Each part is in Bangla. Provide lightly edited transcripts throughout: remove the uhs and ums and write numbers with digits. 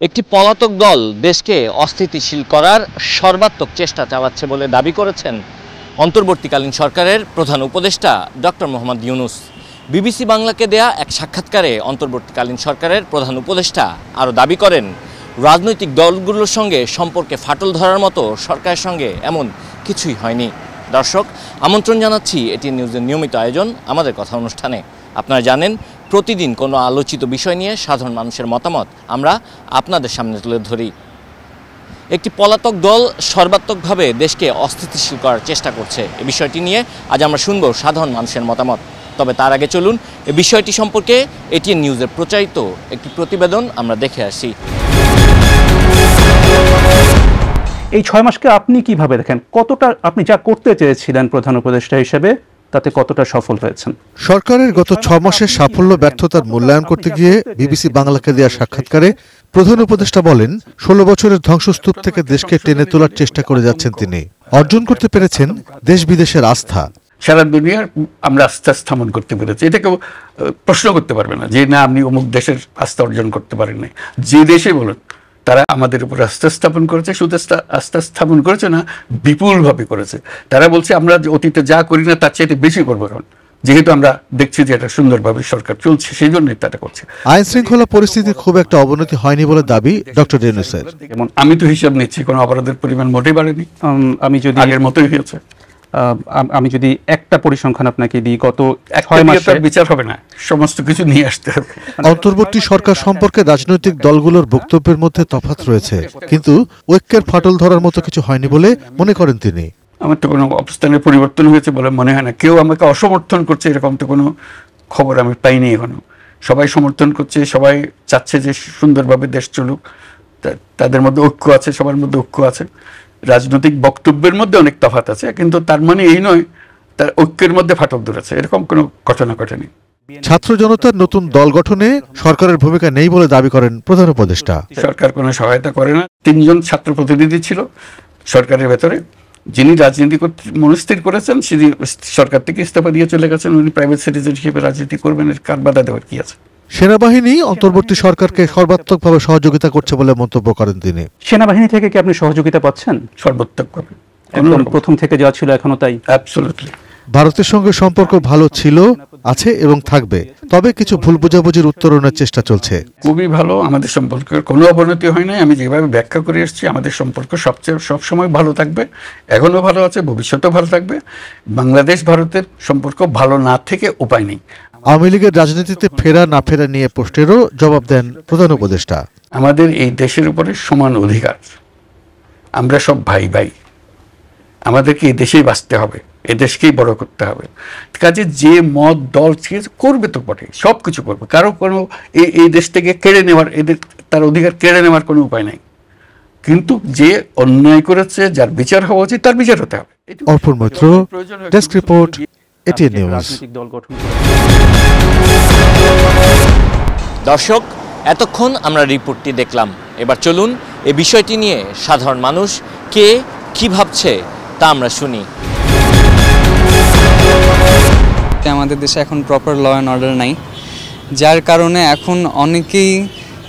একটি পলাতক দল দেশকে অস্থিতিশীল করার সর্বাত্মক চেষ্টা চালাচ্ছে বলে দাবি করেছেন অন্তর্বর্তীকালীন সরকারের প্রধান উপদেষ্টা ডক্টর মোহাম্মদ ইউনূস। বিবিসি বাংলাকে দেয়া এক সাক্ষাৎকারে অন্তর্বর্তীকালীন সরকারের প্রধান উপদেষ্টা আরও দাবি করেন, রাজনৈতিক দলগুলোর সঙ্গে সম্পর্কে ফাটল ধরার মতো সরকারের সঙ্গে এমন কিছুই হয়নি। দর্শক, আমন্ত্রণ জানাচ্ছি এটিএন নিউজের নিয়মিত আয়োজন আমাদের কথা অনুষ্ঠানে। আপনারা জানেন, প্রতিদিন কোনো আলোচিত বিষয় নিয়ে সাধারণ মানুষের মতামত আমরা আপনাদের সামনে তুলে ধরি। একটি পলাতক দল সর্বাত্মকভাবে দেশকে অস্থিতিশীল করার চেষ্টা করছে, এই বিষয়টি নিয়ে আজ আমরা শুনব সাধারণ মানুষের মতামত। তবে তার আগে চলুন এই বিষয়টি সম্পর্কে এটিএন নিউজের প্রচারিত একটি প্রতিবেদন আমরা দেখে আসি। এই 6 মাসকে আপনি কিভাবে দেখেন? কতটা আপনি যা করতে চেয়েছিলেন প্রধান উপদেষ্টা হিসেবে তাতে কতটা সফল হয়েছেন? সরকারের গত 6 মাসের সাফল্য ব্যর্থতার মূল্যায়ন করতে গিয়ে বিবিসি বাংলাকে দেওয়া সাক্ষাৎকারে প্রধান উপদেষ্টা বলেন, 16 বছরের ধ্বংসস্তূপ থেকে দেশকে টেনে তোলার চেষ্টা করে যাচ্ছেন তিনি। অর্জন করতে পেরেছেন দেশ বিদেশের আস্থা। সারা দুনিয়ার আমরা আস্থা স্থাপন করতে পেরেছি, এটা কেউ প্রশ্ন করতে পারবে না যে না আপনি অমুক দেশের আস্থা অর্জন করতে পারেন নাই। যে দেশে বলুন তারা আমাদের উপর আস্থা স্থাপন করেছে, শুধু আস্থা স্থাপন করেছে না, বিপুলভাবে করেছে। তারা বলছে আমরা অতীতে যা করি না তার চাইতে বেশি করবো, এখন যেহেতু আমরা দেখছি যে এটা সুন্দরভাবে সরকার চলছে, সেই জন্যই তারা করছে। আইন শৃঙ্খলা পরিস্থিতির খুব একটা অবনতি হয়নি বলে দাবি ডক্টর ইউনূসের। যেমন আমি তো হিসাব নিচ্ছি, কোনো অপরাধের পরিমাণ মোটেই বাড়েনি, আমি যদি আগের মতোই হয়েছে। আমি যদি একটা পরিসংখ্যান আপনাকে দিই, গত 6 মাসে বিচার হবে না, সমস্ত কিছু নিয়ে আসতে হবে। অন্তর্বর্তী সরকার সম্পর্কে রাজনৈতিক দলগুলোর বক্তব্যের মধ্যে তফাৎ রয়েছে, কিন্তু ঐক্যের ফাটল ধরার মতো কিছু হয়নি বলে মনে করেন তিনি। আমার তো কোনো অবস্থানের পরিবর্তন হয়েছে বলে মনে হয় না। কেউ আমাকে অসমর্থন করছে এরকম তো কোনো খবর আমি পাইনি এখনো। সবাই সমর্থন করছে, সবাই চাচ্ছে যে সুন্দরভাবে দেশ চলুক, তাদের মধ্যে ঐক্য আছে, সবার মধ্যে ঐক্য আছে। রাজনৈতিক বক্তব্যের মধ্যে অনেক তফাৎ আছে, কিন্তু তার মানে এই নয় তার ঐক্যের মধ্যে ফাটল ধরেছে, এরকম কোনো ঘটনা ঘটেনি। ছাত্র জনতার নতুন দল গঠনে সরকারের ভূমিকা নেই বলে দাবি করেন প্রধান উপদেষ্টা। সরকার কোনো সহায়তা করে না। 3 জন ছাত্র প্রতিনিধি ছিল সরকারের ভেতরে, যিনি রাজনীতি মনস্থির করেছেন তিনি সরকার থেকে ইস্তফা দিয়ে চলে গেছেন। উনি প্রাইভেট সিটিজেন হিসেবে রাজনীতি করবেন, এর কার বাধা দেওয়ার কি আছে? সেনাবাহিনী অন্তর্বর্তী সরকারকে সর্বাত্মকভাবে সহযোগিতা করছে বলে মন্তব্য করেন তিনি। সেনাবাহিনী থেকে কি আপনি সহযোগিতা পাচ্ছেন? সর্বাত্মকভাবে, প্রথম থেকে যা ছিল এখনো তাই। অ্যাবসলিউটলি। ভারতের সঙ্গে সম্পর্ক ভালো ছিল, আছে এবং থাকবে, তবে কিছু ভুল বোঝাবুঝির উত্তরণের চেষ্টা চলছে। খুবই ভালো, আমাদের সম্পর্কের কোনো অবনতি হয় নাই। আমি যেভাবে ব্যাখ্যা করে এসেছি, আমাদের সম্পর্ক সবসময় ভালো থাকবে, এখনো ভালো আছে, ভবিষ্যতেও ভালো থাকবে। বাংলাদেশ ভারতের সম্পর্ক ভালো না থেকে উপায় নেই। আওয়ামী লীগের রাজনীতিতে ফেরা না ফেরা নিয়ে প্রশ্নেরও জবাব দেন প্রধান উপদেষ্টা। আমাদের এই দেশের উপরে সমান অধিকার, আমরা সব ভাই ভাই, আমাদেরকে এই দেশেই বাঁচতে হবে, এ দেশকেই বড় করতে হবে। কাজে যে মত দল করবে তো বটে, সব কিছু করবে, কারো কোনো এই দেশ থেকে কেড়ে নেওয়ার, এদের তার অধিকার কেড়ে নেওয়ার কোনো উপায় নাই। কিন্তু যে অন্যায় করেছে, যার বিচার হওয়া উচিত, তার বিচার হতে হবে। Arpan Maitra, desk report, ATN news. দর্শক, এতক্ষণ আমরা রিপোর্টটি দেখলাম, এবার চলুন এই বিষয়টি নিয়ে সাধারণ মানুষ কে কি ভাবছে তা আমরা শুনি। আমাদের দেশে এখন প্রপার ল অ্যান্ড অর্ডার নাই, যার কারণে এখন অনেকেই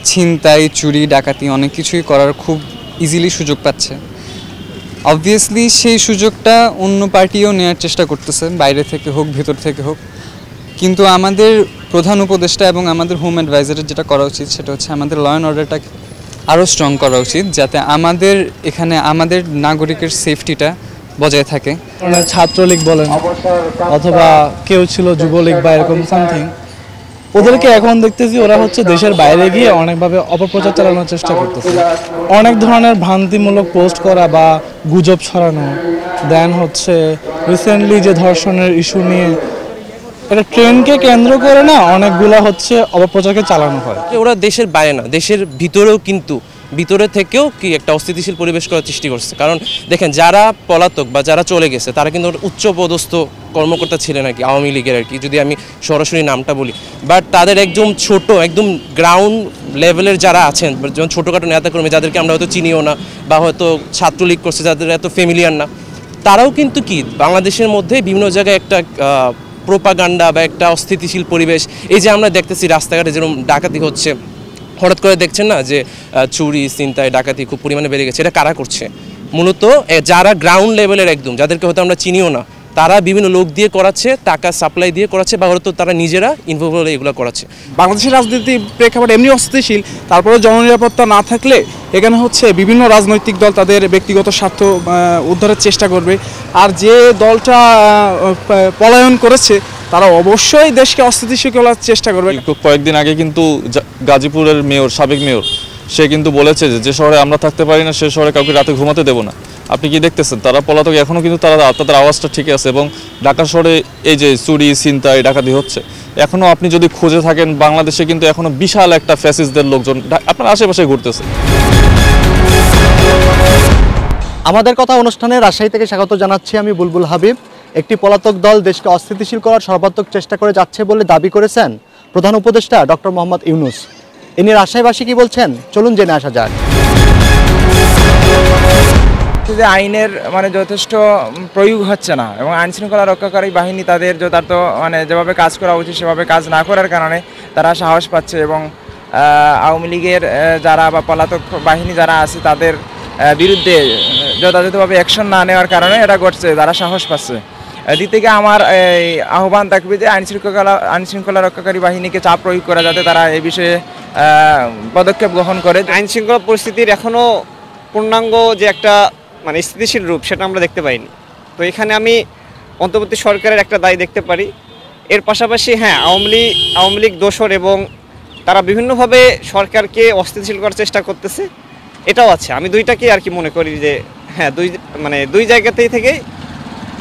ছিনতাই, চুরি, ডাকাতি অনেক কিছুই করার খুব ইজিলি সুযোগ পাচ্ছে। অবভিয়াসলি সেই সুযোগটা অন্য পার্টিও নেওয়ার চেষ্টা করতেছে, বাইরে থেকে হোক ভেতর থেকে হোক। কিন্তু আমাদের প্রধান উপদেষ্টা এবং আমাদের হোম অ্যাডভাইজারের যেটা করা উচিত সেটা হচ্ছে আমাদের ল অ্যান্ড অর্ডারটা আরও স্ট্রং করা উচিত, যাতে আমাদের এখানে আমাদের নাগরিকের সেফটিটা বজায় থাকে। ছাত্রলীগ বলেন অথবা কেউ ছিল যুবলীগ বা এরকম সামথিং, ওদেরকে এখন দেখতেছি ওরা হচ্ছে দেশের বাইরে গিয়ে অনেকভাবে অপপ্রচার চালানোর চেষ্টা করতেছে। অনেক ধরনের ভ্রান্তিমূলক পোস্ট করা বা গুজব ছড়ানো, দেন হচ্ছে রিসেন্টলি যে ধর্ষণের ইস্যু নিয়ে এটা ট্রেনকে কেন্দ্র করে না অনেকগুলা হচ্ছে অপপ্রচারকে চালানো হয়। ওরা দেশের বাইরে না, দেশের ভিতরেও কিন্তু ভিতরে থেকেও কি একটা অস্থিতিশীল পরিবেশ করার চেষ্টা করছে। কারণ দেখেন, যারা পলাতক বা যারা চলে গেছে তারা কিন্তু উচ্চ পদস্থ কর্মকর্তা ছিলেন আর কি, আওয়ামী লীগের আর কি, যদি আমি সরাসরি নামটা বলি। বাট তাদের একদম ছোট, একদম গ্রাউন্ড লেভেলের যারা আছেন, যেমন ছোটোখাটো নেতাকর্মী যাদেরকে আমরা হয়তো চিনিও না বা হয়তো ছাত্রলীগ করছে যাদের এত ফ্যামিলিয়ার না, তারাও কিন্তু কি বাংলাদেশের মধ্যে বিভিন্ন জায়গায় একটা প্রোপাগান্ডা বা একটা অস্থিতিশীল পরিবেশ, এই যে আমরা দেখতেছি রাস্তাঘাটে যেরকম ডাকাতি হচ্ছে, হঠাৎ করে দেখছেন না যে চুরি ছিনতাই ডাকাতি খুব পরিমাণে বেড়ে গেছে, এটা কারা করছে? মূলত যারা গ্রাউন্ড লেভেলের একদম, যাদেরকে হয়তো আমরা চিনিও না, তারা বিভিন্ন লোক দিয়ে করাচ্ছে, টাকা সাপ্লাই দিয়ে করাচ্ছে, বা হয়তো তারা নিজেরা ইনভলভ হলে এগুলো করাচ্ছে। বাংলাদেশের রাজনীতি প্রেক্ষাপট এমনি অস্থিতিশীল, তারপরে জননিরাপত্তা না থাকলে এখানে হচ্ছে বিভিন্ন রাজনৈতিক দল তাদের ব্যক্তিগত স্বার্থ উদ্ধারের চেষ্টা করবে। আর যে দলটা পলায়ন করেছে তারা অবশ্যই দেশকে অস্থিতিশীল করার চেষ্টা করবে। কয়েকদিন আগে কিন্তু গাজীপুরের মেয়র, সাবেক মেয়র, সে কিন্তু বলেছে যে শহরে আমরা থাকতে পারি না, সে শহরে কাউকে রাতে ঘুমাতে দেবো না। আপনি কি দেখতেছেন তারা পলাতক এখনও কিন্তু তাদের আওয়াজটা ঠিক আছে। এবং ঢাকা শহরে এই যে চুরি ছিনতাই ডাকাতি হচ্ছে, এখনও আপনি যদি খুঁজে থাকেন বাংলাদেশে কিন্তু এখনও বিশাল একটা ফ্যাসিস্টদের লোকজন আপনার আশেপাশে ঘুরতেছে। আমাদের কথা অনুষ্ঠানে রাজশাহী থেকে স্বাগত জানাচ্ছি আমি বুলবুল হাবিব। একটি পলাতক দল দেশকে অস্থিতিশীল করার সর্বাত্মক চেষ্টা করে যাচ্ছে বলে দাবি করেছেন প্রধান উপদেষ্টা ডক্টর মোহাম্মদ ইউনূস। এ নিয়ে রাজশাহীবাসী কি বলছেন, চলুন জেনে আসা যাক। যে আইনের যথেষ্ট প্রয়োগ হচ্ছে না এবং আইন শৃঙ্খলা রক্ষাকারী বাহিনী তাদের যথার্থ যেভাবে কাজ করা উচিত সেভাবে কাজ না করার কারণে তারা সাহস পাচ্ছে এবং আওয়ামী লীগের যারা বা পলাতক বাহিনী যারা আছে তাদের বিরুদ্ধে যথাযথভাবে অ্যাকশন না নেওয়ার কারণে এটা ঘটছে, তারা সাহস পাচ্ছে। দিক থেকে আমার আহ্বান থাকবে যে আইন শৃঙ্খলা রক্ষাকারী বাহিনীকে চাপ প্রয়োগ করা, যাতে তারা এই বিষয়ে পদক্ষেপ গ্রহণ করে। আইন শৃঙ্খলা পরিস্থিতির এখনও পূর্ণাঙ্গ যে একটা স্থিতিশীল রূপ সেটা আমরা দেখতে পাইনি। তো এখানে আমি অন্তর্বর্তী সরকারের একটা দায় দেখতে পারি। এর পাশাপাশি হ্যাঁ, আওয়ামী লীগ দোসর এবং তারা বিভিন্নভাবে সরকারকে অস্থিতিশীল করার চেষ্টা করতেছে, এটাও আছে। আমি দুইটাকেই আর কি মনে করি যে হ্যাঁ, দুই জায়গাতেই থেকে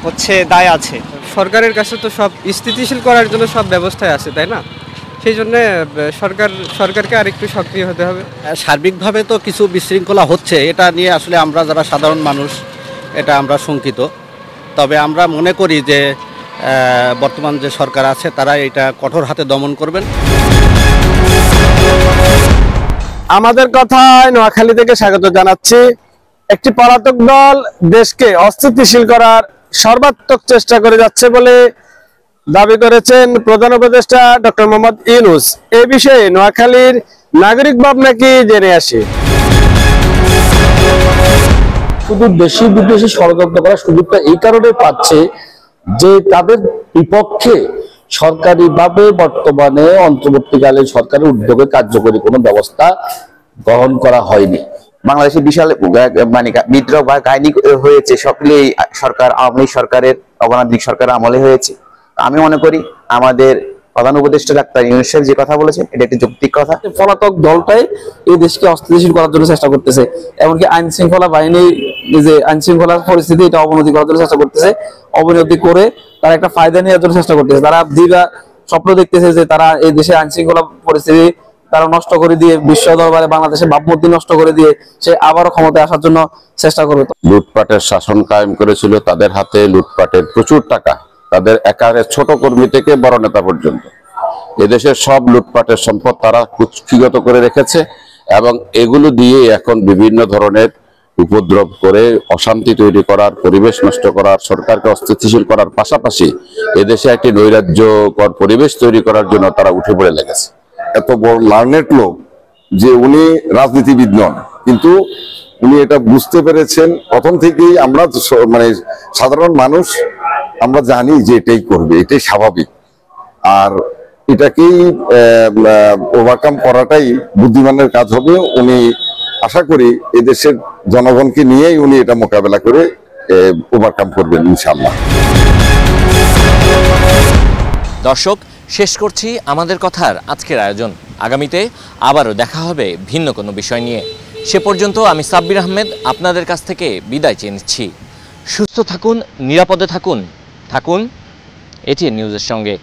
হচ্ছে দায় আছে। সরকারের কাছে তো সব স্থিতিশীল করার জন্য সব ব্যবস্থায় আছে, তাই না? সেই জন্য সরকারকে আরেকটু সক্রিয় হতে হবে। সার্বিকভাবে তো কিছু বিশৃঙ্খলা হচ্ছে, এটা নিয়ে আসলে আমরা যারা সাধারণ মানুষ এটা আমরা শঙ্কিত। তবে আমরা মনে করি যে বর্তমান যে সরকার আছে তারা এটা কঠোর হাতে দমন করবেন। আমাদের কথায় নোয়াখালী থেকে স্বাগত জানাচ্ছি। একটি পলাতক দল দেশকে অস্থিতিশীল করার সর্বাত্মক চেষ্টা করে যাচ্ছে বলে দাবি করেছেন প্রধান উপদেষ্টা ডক্টর মোহাম্মদ ইউনূস। এই বিষয়ে নোয়াখালীর নাগরিক ভাবনা কি জেনে আসি। শুধু দেশি বিদেশি ষড়যন্ত্র করার সুযোগটা এই কারণে পাচ্ছে যে তাদের বিপক্ষে সরকারিভাবে বর্তমানে অন্তর্বর্তীকালীন সরকারের উদ্যোগে কার্যকরী কোনো ব্যবস্থা গ্রহণ করা হয়নি। বাংলাদেশে বিশাল বিদ্রোহ বা কাহিনী হয়েছে, সকলেই সরকার আওয়ামী লীগ সরকারের অগণতান্ত্রিক সরকারের আমলে হয়েছে। আমি মনে করি আমাদের প্রধান উপদেষ্টা ডাক্তার ইউনূস সাহেব যে কথা বলেছেন এটা একটি যৌক্তিক কথা। পলাতক দলটাই এই দেশকে অস্থিতিশীল করার জন্য চেষ্টা করতেছে, এমনকি আইন শৃঙ্খলা বাহিনী যে আইন শৃঙ্খলা পরিস্থিতি এটা অবনতি করার জন্য চেষ্টা করতেছে। অবনতি করে তারা একটা ফায়দা নেওয়ার জন্য চেষ্টা করতেছে। তারা দীর্ঘ স্বপ্ন দেখতেছে যে তারা এই দেশে আইন শৃঙ্খলা পরিস্থিতি তারা নষ্ট করে দিয়ে বিশ্ব দরবারে বাংলাদেশের ভাবমূর্তি নষ্ট করে দিয়ে সে আবারও ক্ষমতায় আসার জন্য চেষ্টা করবে। লুটপাটের শাসন কায়েম করেছিল, তাদের হাতে লুটপাটের প্রচুর টাকা, তাদের একারে ছোট কর্মী থেকে বড় নেতা পর্যন্ত এদেশের সব লুটপাটের সম্পদ তারা কুক্ষিগত করে রেখেছে এবং এগুলো দিয়ে এখন বিভিন্ন ধরনের উপদ্রব করে অশান্তি তৈরি করার, পরিবেশ নষ্ট করার, সরকারকে অস্থিতিশীল করার পাশাপাশি এদেশে একটি নৈরাজ্যকর পরিবেশ তৈরি করার জন্য তারা উঠে পড়ে লেগেছে। এত বড় লার্নেড লোক যে উনি রাজনীতিবিদ নন, কিন্তু উনি এটা বুঝতে পেরেছেন প্রথম থেকেই। আমরা সাধারণ মানুষ আমরা জানি যে এটাই করবে, এটাই স্বাভাবিক, আর এটাকেই ওভারকাম করাটাই বুদ্ধিমানের কাজ হবে। উনি আশা করি এদেশের জনগণকে নিয়েই উনি এটা মোকাবেলা করে ওভারকাম করবেন ইনশাআল্লাহ। দর্শক, শেষ করছি আমাদের কথার আজকের আয়োজন। আগামীতে আবারও দেখা হবে ভিন্ন কোনো বিষয় নিয়ে। সে পর্যন্ত আমি সাব্বির আহমেদ আপনাদের কাছ থেকে বিদায় চেয়ে নিচ্ছি। সুস্থ থাকুন, নিরাপদে থাকুন, থাকুন এটিএন নিউজের সঙ্গে।